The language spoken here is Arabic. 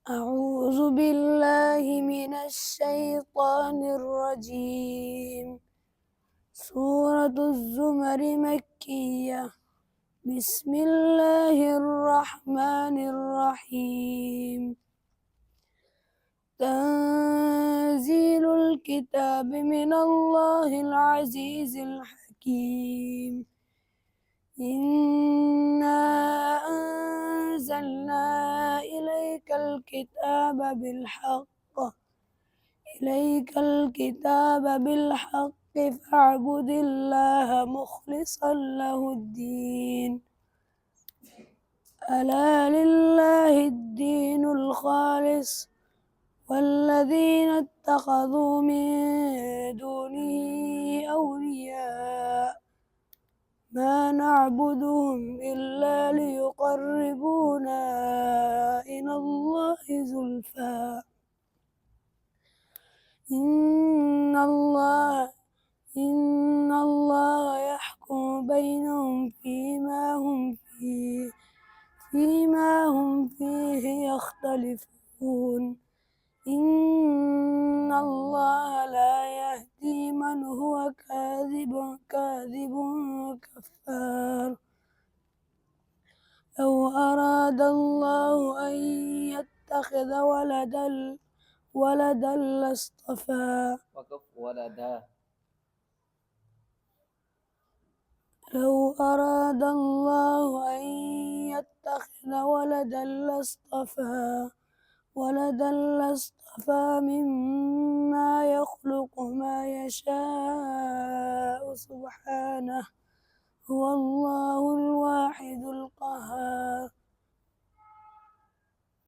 أعوذ بالله من الشيطان الرجيم. سورة الزمر مكية. بسم الله الرحمن الرحيم. تنزيل الكتاب من الله العزيز الحكيم. إنا أنزلنا إليك الكتاب بالحق فاعبد الله مخلصا له الدين. ألا لله الدين الخالص والذين اتخذوا من دونه أولياء ما نعبدهم إلا ليقربونا إلى الله زلفى إن الله يحكم بينهم فيما هم فيه يختلفون. إن الله لا يهدي من هو كاذب كفار. لو أراد الله أن يتخذ ولدا لاصطفى لو أراد الله أن يتخذ ولدا لاصطفى مما يخلق ما يشاء سبحانه هو الله الواحد القهار.